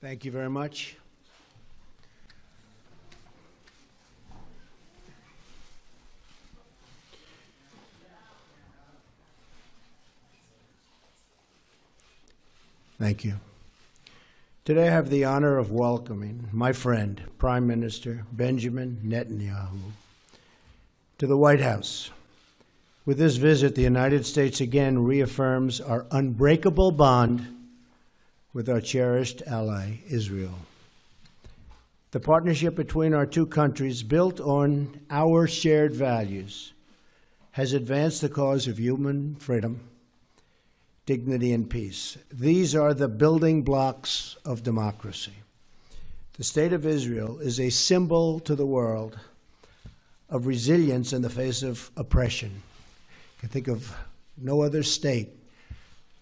Thank you very much. Thank you. Today I have the honor of welcoming my friend, Prime Minister Benjamin Netanyahu, to the White House. With this visit, the United States again reaffirms our unbreakable bond with our cherished ally, Israel. The partnership between our two countries, built on our shared values, has advanced the cause of human freedom, dignity, and peace. These are the building blocks of democracy. The State of Israel is a symbol to the world of resilience in the face of oppression. You can think of no other state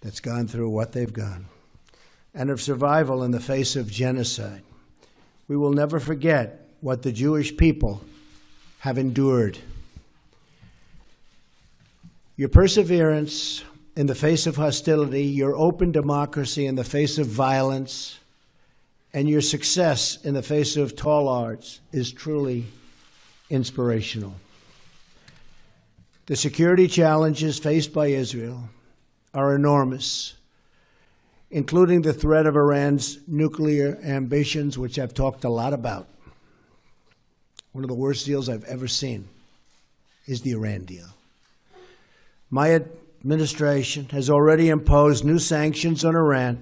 that's gone through what they've gone, and of survival in the face of genocide. We will never forget what the Jewish people have endured. Your perseverance in the face of hostility, your open democracy in the face of violence, and your success in the face of tall odds is truly inspirational. The security challenges faced by Israel are enormous, including the threat of Iran's nuclear ambitions, which I've talked a lot about. One of the worst deals I've ever seen is the Iran deal. My administration has already imposed new sanctions on Iran,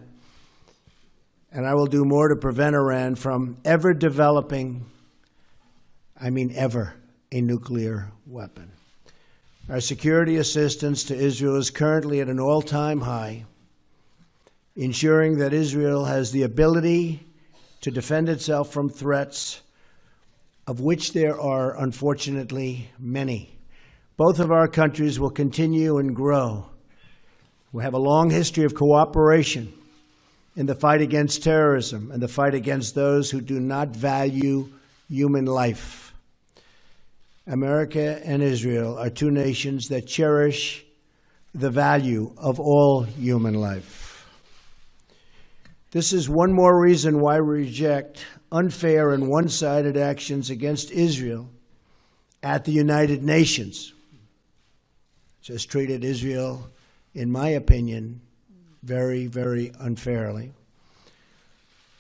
and I will do more to prevent Iran from ever developing, ever, a nuclear weapon. Our security assistance to Israel is currently at an all-time high, ensuring that Israel has the ability to defend itself from threats, of which there are, unfortunately, many. Both of our countries will continue and grow. We have a long history of cooperation in the fight against terrorism and the fight against those who do not value human life. America and Israel are two nations that cherish the value of all human life. This is one more reason why we reject unfair and one-sided actions against Israel at the United Nations. Just treated Israel, in my opinion, very, very unfairly.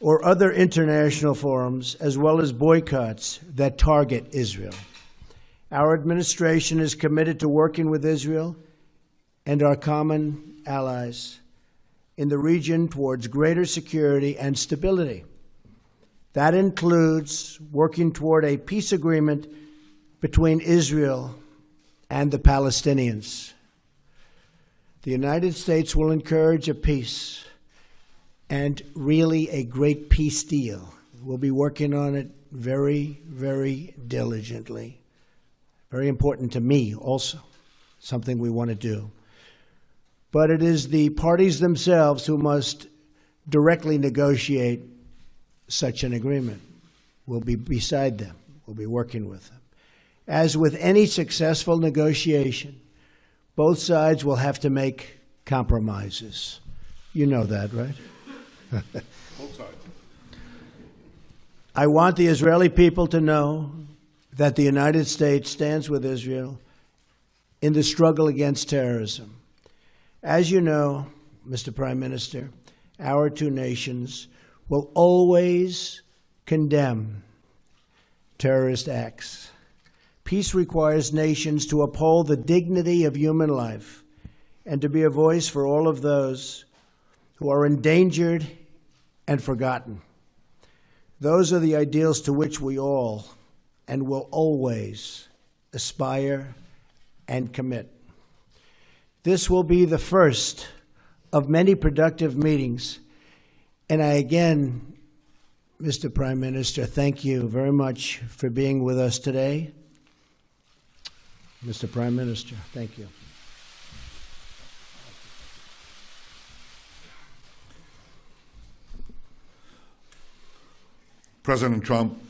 Or other international forums, as well as boycotts that target Israel. Our administration is committed to working with Israel and our common allies in the region towards greater security and stability. That includes working toward a peace agreement between Israel and the Palestinians. The United States will encourage a peace and really a great peace deal. We'll be working on it very, very diligently. Very important to me also, something we want to do. But it is the parties themselves who must directly negotiate such an agreement. We'll be beside them. We'll be working with them. As with any successful negotiation, both sides will have to make compromises. You know that, right? Both sides. I want the Israeli people to know that the United States stands with Israel in the struggle against terrorism. As you know, Mr. Prime Minister, our two nations will always condemn terrorist acts. Peace requires nations to uphold the dignity of human life and to be a voice for all of those who are endangered and forgotten. Those are the ideals to which we all and will always aspire and commit. This will be the first of many productive meetings. And I again, Mr. Prime Minister, thank you very much for being with us today. Mr. Prime Minister, thank you. President Trump,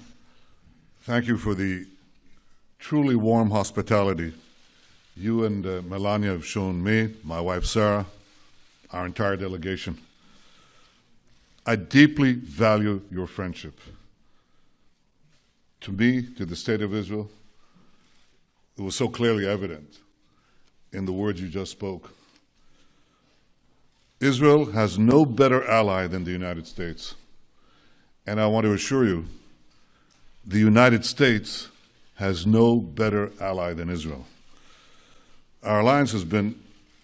thank you for the truly warm hospitality you and Melania have shown me, my wife Sarah, our entire delegation. I deeply value your friendship. To me, to the State of Israel, it was so clearly evident in the words you just spoke. Israel has no better ally than the United States. And I want to assure you, the United States has no better ally than Israel. Our alliance has been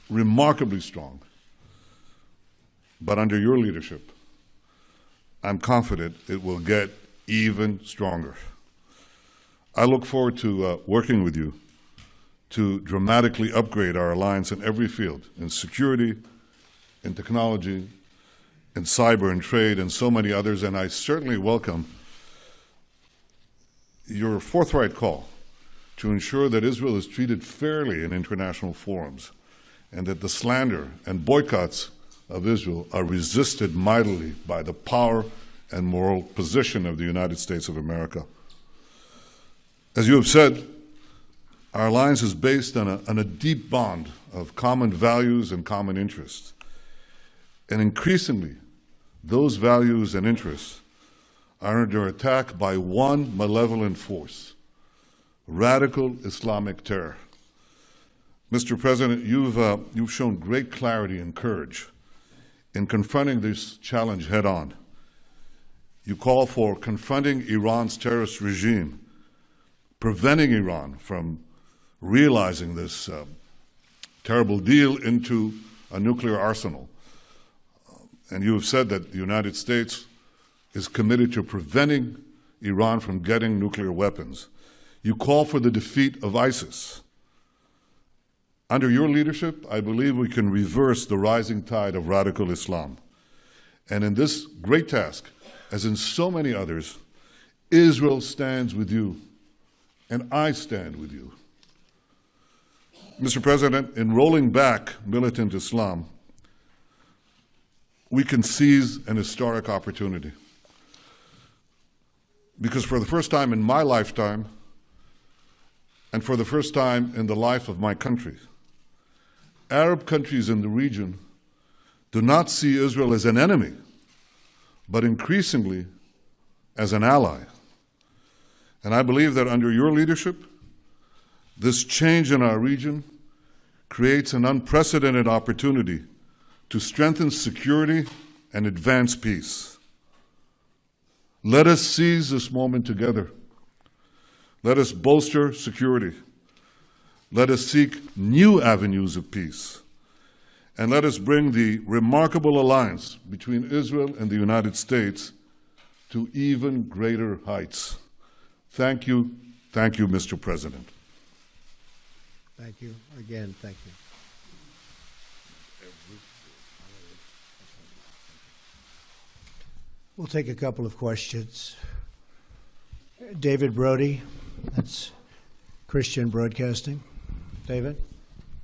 remarkably strong. But under your leadership, I'm confident it will get even stronger. I look forward to working with you to dramatically upgrade our alliance in every field, in security, in technology, in cyber and trade, and so many others, and I certainly welcome your forthright call to ensure that Israel is treated fairly in international forums, and that the slander and boycotts of Israel are resisted mightily by the power and moral position of the United States of America. As you have said, our alliance is based on a deep bond of common values and common interests. And increasingly, those values and interests are under attack by one malevolent force: radical Islamic terror. Mr. President, you've shown great clarity and courage in confronting this challenge head-on. You call for confronting Iran's terrorist regime, preventing Iran from realizing this terrible deal into a nuclear arsenal. And you have said that the United States is committed to preventing Iran from getting nuclear weapons. You call for the defeat of ISIS. Under your leadership, I believe we can reverse the rising tide of radical Islam. And in this great task, as in so many others, Israel stands with you, and I stand with you. Mr. President, in rolling back militant Islam, we can seize an historic opportunity. Because for the first time in my lifetime, and for the first time in the life of my country, Arab countries in the region do not see Israel as an enemy, but increasingly as an ally. And I believe that under your leadership, this change in our region creates an unprecedented opportunity to strengthen security and advance peace. Let us seize this moment together. Let us bolster security. Let us seek new avenues of peace. And let us bring the remarkable alliance between Israel and the United States to even greater heights. Thank you, Mr. President. Thank you. Again, thank you. We'll take a couple of questions. David Brody, that's Christian Broadcasting. David?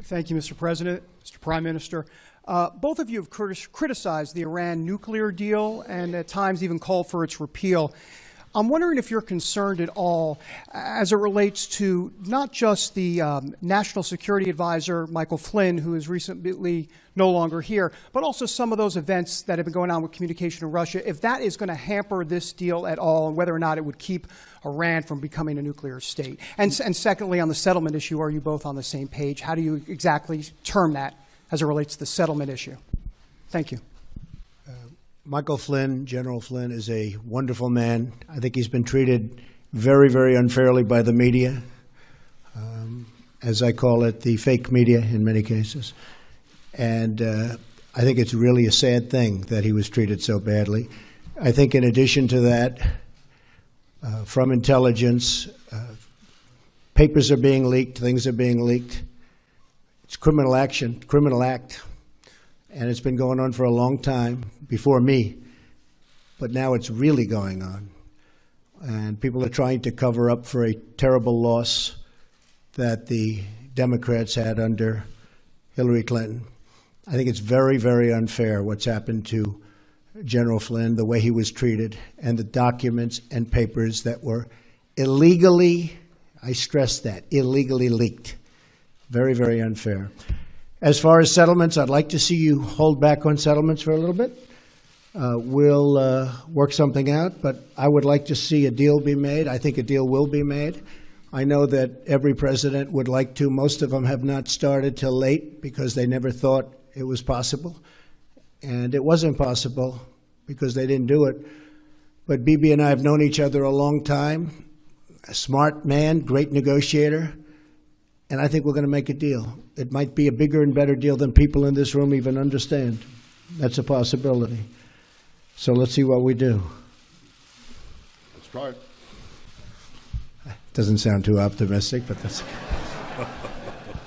Thank you, Mr. President, Mr. Prime Minister. Both of you have criticized the Iran nuclear deal and at times even called for its repeal. I'm wondering if you're concerned at all as it relates to not just the National Security Advisor, Michael Flynn, who is recently no longer here, but also some of those events that have been going on with communication in Russia, if that is going to hamper this deal at all and whether or not it would keep Iran from becoming a nuclear state. And secondly, on the settlement issue, are you both on the same page? How do you exactly term that as it relates to the settlement issue? Thank you. Michael Flynn, General Flynn, is a wonderful man. I think he's been treated very, very unfairly by the media, as I call it, the fake media in many cases. And I think it's really a sad thing that he was treated so badly. I think in addition to that, from intelligence, papers are being leaked, things are being leaked. It's criminal action, criminal act. And it's been going on for a long time, before me, but now it's really going on. And people are trying to cover up for a terrible loss that the Democrats had under Hillary Clinton. I think it's very, very unfair what's happened to General Flynn, the way he was treated, and the documents and papers that were illegally, I stress that, illegally leaked. Very, very unfair. As far as settlements, I'd like to see you hold back on settlements for a little bit. we'll work something out, but I would like to see a deal be made. I think a deal will be made. I know that every president would like to. Most of them have not started till late because they never thought it was possible. And it wasn't possible because they didn't do it. But Bibi and I have known each other a long time. A smart man, great negotiator. And I think we're going to make a deal. It might be a bigger and better deal than people in this room even understand. That's a possibility. So let's see what we do. Let's try it. Doesn't sound too optimistic, but that's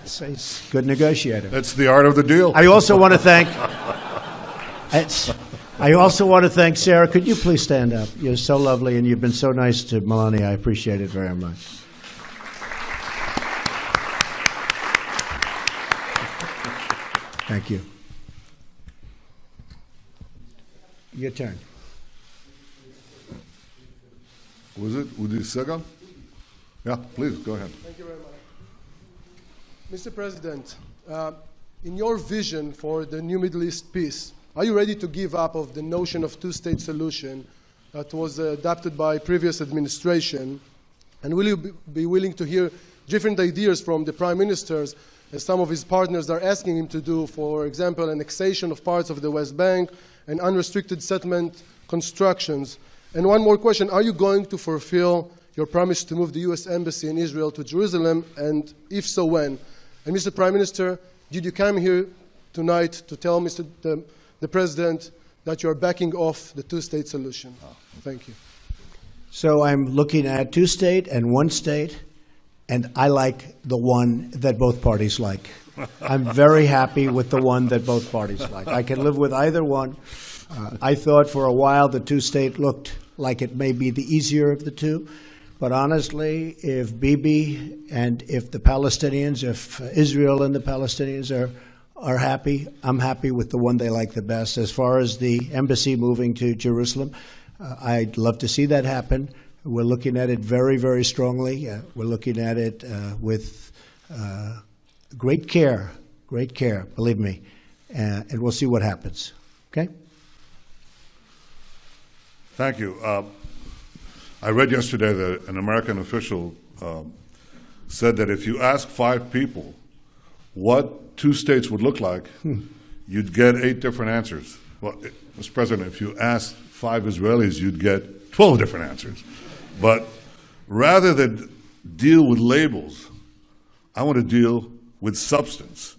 he's a good negotiator. That's the art of the deal. I also want to thank Sarah. Could you please stand up? You're so lovely, and you've been so nice to Melania. I appreciate it very much. Thank you. Your turn. Was it Udi Segal? Yeah, please, go ahead. Thank you very much. Mr. President, in your vision for the new Middle East peace, are you ready to give up of the notion of two-state solution that was adopted by previous administration? And will you be willing to hear different ideas from the prime ministers, as some of his partners are asking him to do, for example, annexation of parts of the West Bank and unrestricted settlement constructions? And one more question, are you going to fulfill your promise to move the U.S. Embassy in Israel to Jerusalem, and if so, when? And Mr. Prime Minister, did you come here tonight to tell the President that you are backing off the two-state solution? Thank you. So I'm looking at two-state and one-state, and I like the one that both parties like. I'm very happy with the one that both parties like. I can live with either one. I thought for a while the two-state looked like it may be the easier of the two. But honestly, if Bibi and if the Palestinians, if Israel and the Palestinians are happy, I'm happy with the one they like the best. As far as the embassy moving to Jerusalem, I'd love to see that happen. We're looking at it very, very strongly. We're looking at it with great care, believe me. And we'll see what happens. Okay? Thank you. I read yesterday that an American official said that if you ask 5 people what 2 states would look like, you'd get 8 different answers. Well, Mr. President, if you asked 5 Israelis, you'd get 12 different answers. But rather than deal with labels, I want to deal with substance.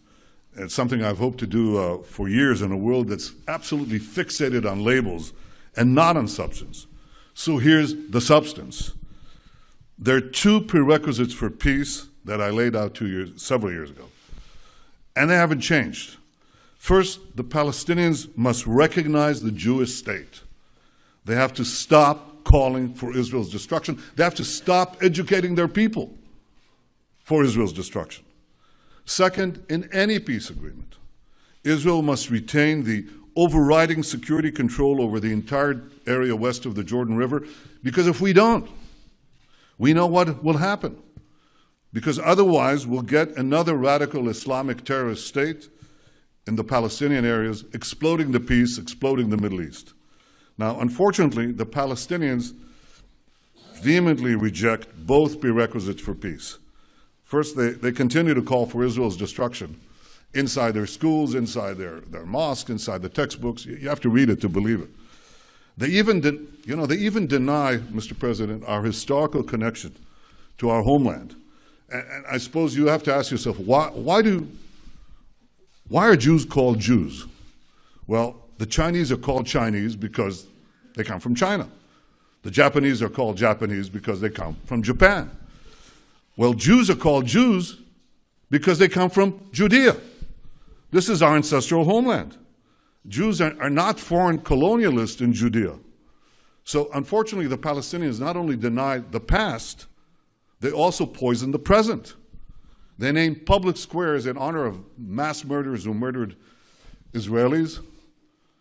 It's something I've hoped to do for years in a world that's absolutely fixated on labels and not on substance. So here's the substance. There are 2 prerequisites for peace that I laid out several years ago, and they haven't changed. First, the Palestinians must recognize the Jewish state. They have to stop calling for Israel's destruction. They have to stop educating their people for Israel's destruction. Second, in any peace agreement, Israel must retain the overriding security control over the entire area west of the Jordan River, because if we don't, we know what will happen. Because otherwise, we'll get another radical Islamic terrorist state in the Palestinian areas, exploding the peace, exploding the Middle East. Now, unfortunately, the Palestinians vehemently reject both prerequisites for peace. First, they continue to call for Israel's destruction inside their schools, inside their mosques, inside the textbooks. You have to read it to believe it. They even deny, Mr. President, our historical connection to our homeland. And I suppose you have to ask yourself, why are Jews called Jews? Well, the Chinese are called Chinese because they come from China. The Japanese are called Japanese because they come from Japan. Well, Jews are called Jews because they come from Judea. This is our ancestral homeland. Jews are not foreign colonialists in Judea. So unfortunately, the Palestinians not only deny the past, they also poison the present. They name public squares in honor of mass murderers who murdered Israelis,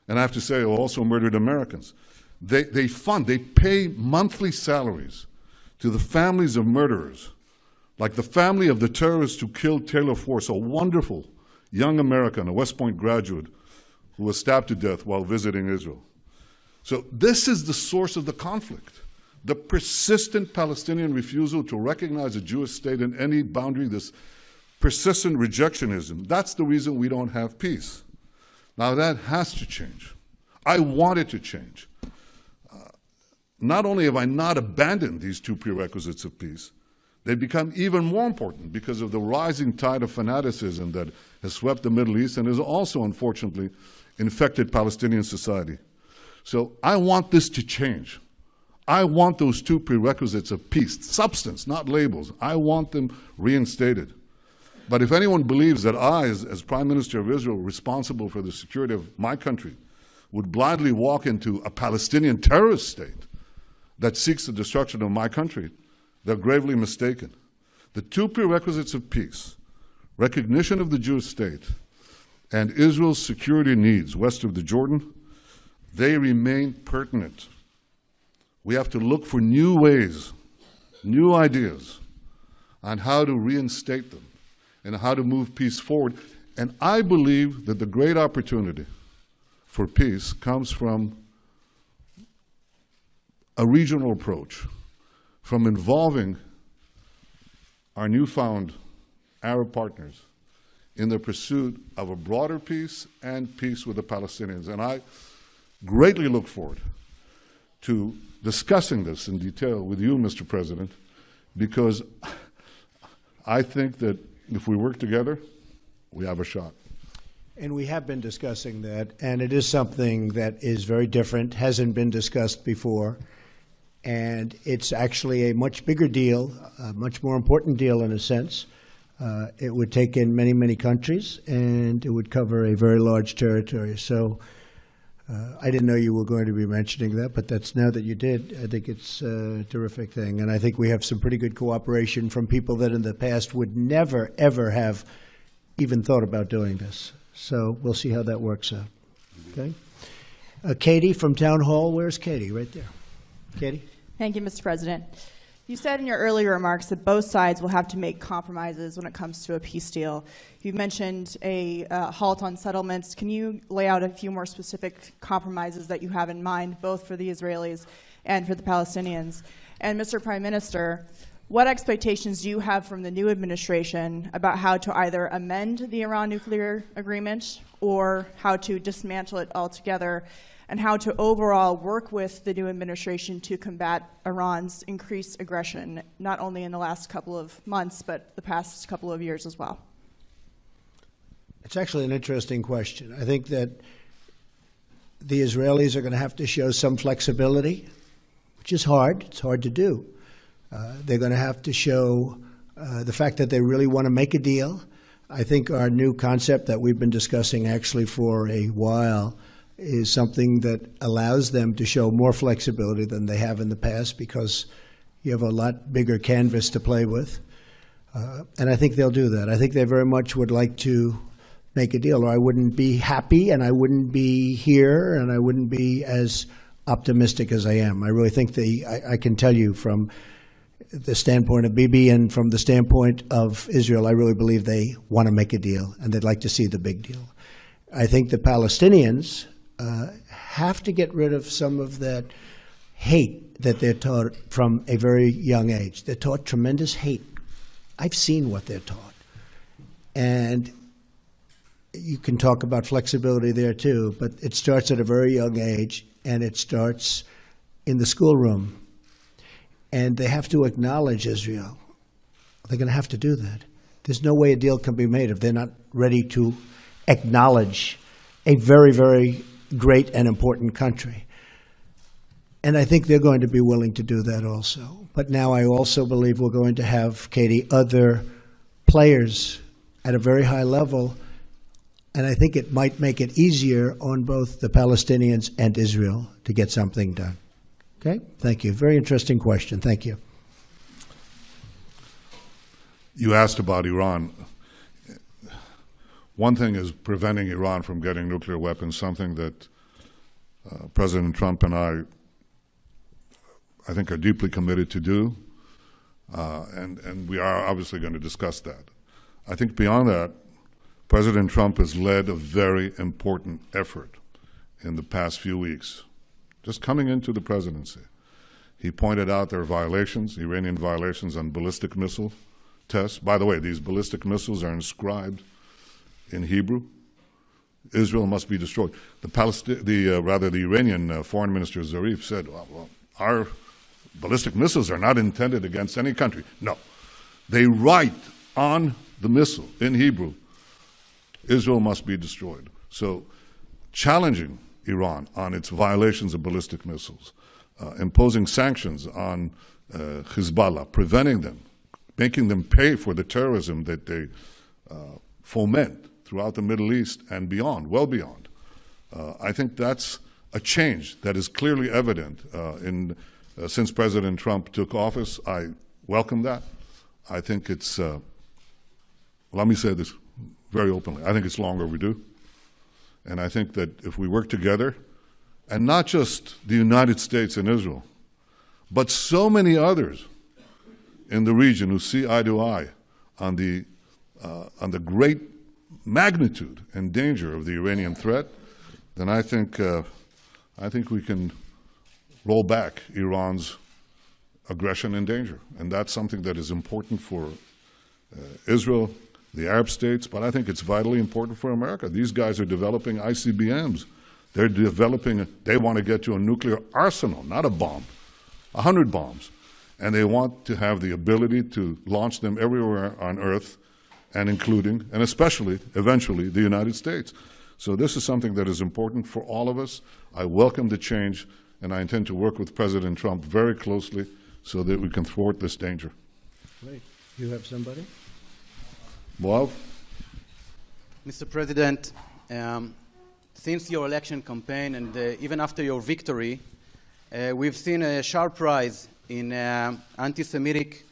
and I have to say, who also murdered Americans. They pay monthly salaries to the families of murderers, like the family of the terrorist who killed Taylor Force, a wonderful young American, a West Point graduate, who was stabbed to death while visiting Israel. So this is the source of the conflict. The persistent Palestinian refusal to recognize a Jewish state in any boundary, this persistent rejectionism, that's the reason we don't have peace. Now that has to change. I want it to change. Not only have I not abandoned these two prerequisites of peace, they've become even more important because of the rising tide of fanaticism that has swept the Middle East and has also, unfortunately, infected Palestinian society. So I want this to change. I want those two prerequisites of peace, substance, not labels. I want them reinstated. But if anyone believes that I, as Prime Minister of Israel, responsible for the security of my country, would blindly walk into a Palestinian terrorist state that seeks the destruction of my country, they're gravely mistaken. The two prerequisites of peace, recognition of the Jewish state, and Israel's security needs west of the Jordan, they remain pertinent. We have to look for new ways, new ideas on how to reinstate them and how to move peace forward. And I believe that the great opportunity for peace comes from a regional approach, from involving our newfound Arab partners in the pursuit of a broader peace and peace with the Palestinians. And I greatly look forward to discussing this in detail with you, Mr. President, because I think that if we work together, we have a shot. And we have been discussing that, and it is something that is very different, hasn't been discussed before, and it's actually a much bigger deal, a much more important deal in a sense. It would take in many, many countries, and it would cover a very large territory. So I didn't know you were going to be mentioning that, but that's now that you did, I think it's a terrific thing. And I think we have some pretty good cooperation from people that in the past would never, ever have even thought about doing this. So we'll see how that works out. Okay. Katie from Town Hall. Where's Katie? Right there. Katie? Thank you, Mr. President. You said in your earlier remarks that both sides will have to make compromises when it comes to a peace deal. You mentioned a halt on settlements. Can you lay out a few more specific compromises that you have in mind, both for the Israelis and for the Palestinians? And Mr. Prime Minister, what expectations do you have from the new administration about how to either amend the Iran nuclear agreement or how to dismantle it altogether, and how to overall work with the new administration to combat Iran's increased aggression, not only in the last couple of months, but the past couple of years as well? It's actually an interesting question. I think that the Israelis are going to have to show some flexibility, which is hard. It's hard to do. They're going to have to show the fact that they really want to make a deal. I think our new concept that we've been discussing actually for a while is something that allows them to show more flexibility than they have in the past, because you have a lot bigger canvas to play with. And I think they'll do that. I think they very much would like to make a deal, or I wouldn't be happy and I wouldn't be here and I wouldn't be as optimistic as I am. I really think I can tell you from the standpoint of Bibi and from the standpoint of Israel, I really believe they want to make a deal and they'd like to see the big deal. I think the Palestinians have to get rid of some of that hate that they're taught from a very young age. They're taught tremendous hate. I've seen what they're taught. And you can talk about flexibility there too, but it starts at a very young age, and it starts in the schoolroom. And they have to acknowledge Israel. They're going to have to do that. There's no way a deal can be made if they're not ready to acknowledge a very, very great and important country. And I think they're going to be willing to do that also. But now I also believe we're going to have, Katie, other players at a very high level, and I think it might make it easier on both the Palestinians and Israel to get something done. Okay? Thank you. Very interesting question. Thank you. You asked about Iran. One thing is preventing Iran from getting nuclear weapons, something that President Trump and I think, are deeply committed to do, and we are obviously going to discuss that. I think beyond that, President Trump has led a very important effort in the past few weeks just coming into the presidency. He pointed out there are violations, Iranian violations on ballistic missile tests. By the way, these ballistic missiles are inscribed in Hebrew. Israel must be destroyed. The Iranian Foreign Minister Zarif said, well, our ballistic missiles are not intended against any country. No. They write on the missile in Hebrew, Israel must be destroyed. So challenging Iran on its violations of ballistic missiles, imposing sanctions on Hezbollah, preventing them, making them pay for the terrorism that they foment throughout the Middle East and beyond, well beyond. I think that's a change that is clearly evident since President Trump took office. I welcome that. I think it's, let me say this very openly, I think it's long overdue. And I think that if we work together, and not just the United States and Israel, but so many others in the region who see eye to eye on the great magnitude and danger of the Iranian threat, then I think we can roll back Iran's aggression and danger. And that's something that is important for Israel, the Arab states, but I think it's vitally important for America. These guys are developing ICBMs. They're developing, they want to get to a nuclear arsenal, not a bomb, 100 bombs. And they want to have the ability to launch them everywhere on Earth, and including, and especially, eventually, the United States. So this is something that is important for all of us. I welcome the change, and I intend to work with President Trump very closely so that we can thwart this danger. Great. You have somebody? Boav? Mr. President, since your election campaign and even after your victory, we've seen a sharp rise in anti-Semitic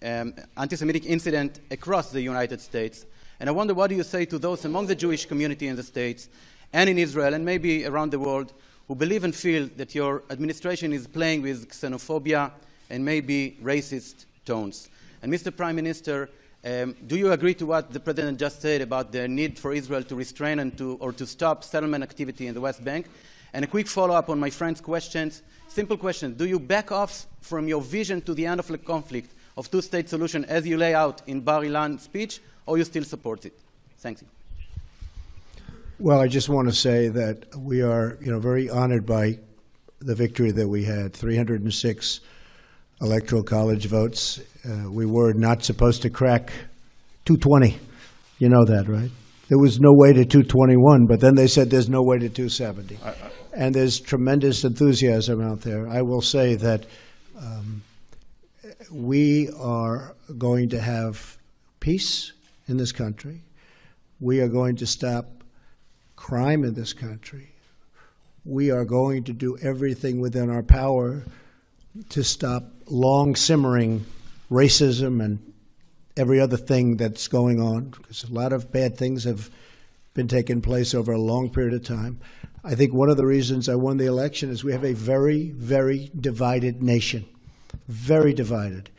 incident across the United States. And I wonder, what do you say to those among the Jewish community in the States and in Israel and maybe around the world who believe and feel that your administration is playing with xenophobia and maybe racist tones? And Mr. Prime Minister, do you agree to what the President just said about the need for Israel to restrain and to stop settlement activity in the West Bank? And a quick follow-up on my friend's questions. Simple question. Do you back off from your vision to the end of the conflict of two-state solution as you lay out in Bar Ilan's speech, or you still support it? Thank you. Well, I just want to say that we are, very honored by the victory that we had, 306 electoral college votes. We were not supposed to crack 220. You know that, right? There was no way to 221, but then they said there's no way to 270. And there's tremendous enthusiasm out there. I will say that we are going to have peace in this country. We are going to stop crime in this country. We are going to do everything within our power to stop long simmering racism and every other thing that's going on, because a lot of bad things have been taking place over a long period of time. I think one of the reasons I won the election is we have a very, very divided nation, very divided.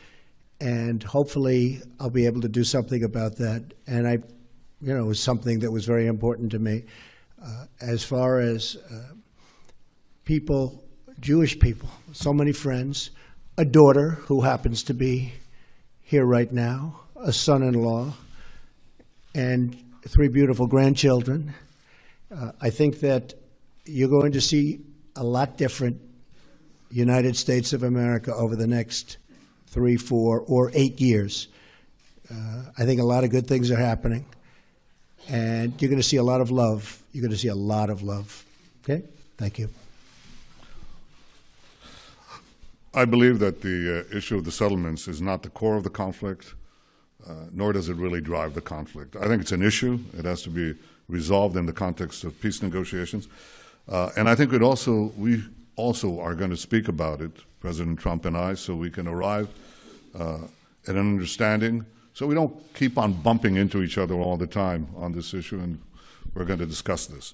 And hopefully I'll be able to do something about that. And it was something that was very important to me. As far as people, Jewish people, so many friends, a daughter who happens to be here right now, a son-in-law, and 3 beautiful grandchildren. I think that you're going to see a lot different United States of America over the next 3, 4, or 8 years. I think a lot of good things are happening, and you're going to see a lot of love. You're going to see a lot of love. Okay? Thank you. I believe that the issue of the settlements is not the core of the conflict, nor does it really drive the conflict. I think it's an issue. It has to be resolved in the context of peace negotiations. And I think we also are going to speak about it, President Trump and I, so we can arrive at an understanding, so we don't keep on bumping into each other all the time on this issue, and we're going to discuss this.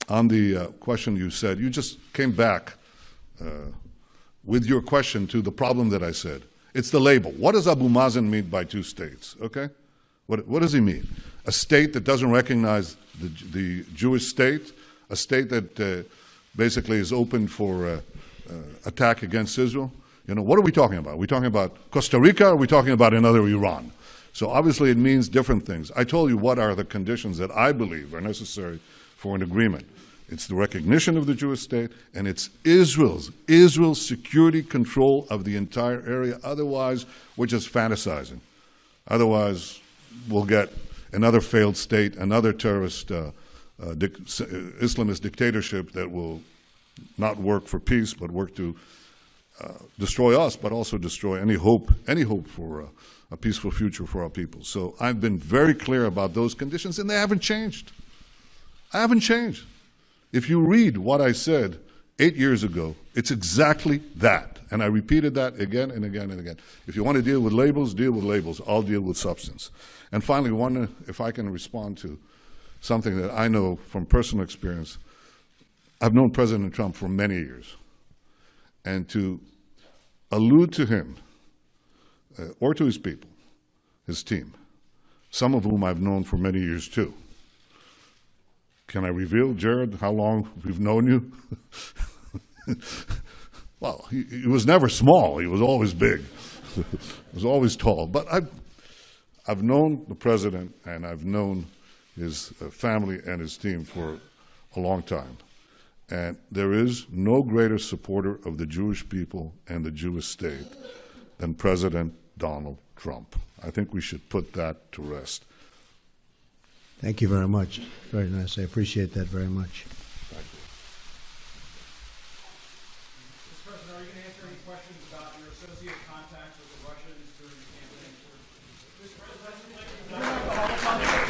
On the question you said, you just came back with your question to the problem that I said. It's the label. What does Abu Mazen mean by 2 states, okay? What does he mean? A state that doesn't recognize the Jewish state, a state that basically is open for attack against Israel, you know, what are we talking about? Are we talking about Costa Rica, or are we talking about another Iran? So obviously it means different things. I told you what are the conditions that I believe are necessary for an agreement. It's the recognition of the Jewish state, and it's Israel's security control of the entire area. Otherwise, we're just fantasizing. Otherwise, we'll get another failed state, another terrorist Islamist dictatorship that will not work for peace, but work to destroy us, but also destroy any hope for a peaceful future for our people. So I've been very clear about those conditions, and they haven't changed. I haven't changed. If you read what I said 8 years ago, it's exactly that. And I repeated that again and again and again. If you want to deal with labels, deal with labels. I'll deal with substance. And finally, if I can respond to something that I know from personal experience. I've known President Trump for many years. And to allude to him, or to his people, his team, some of whom I've known for many years too. Can I reveal, Jared, how long we've known you? Well, he was never small. He was always big. He was always tall. But I've known the president, and I've known his family and his team for a long time. And there is no greater supporter of the Jewish people and the Jewish state than President Donald Trump. I think we should put that to rest. Thank you very much. Very nice. I appreciate that very much. Thank you. Mr. President, are you going to answer any questions about your associated contacts with the Russians during the campaign? Mr. President,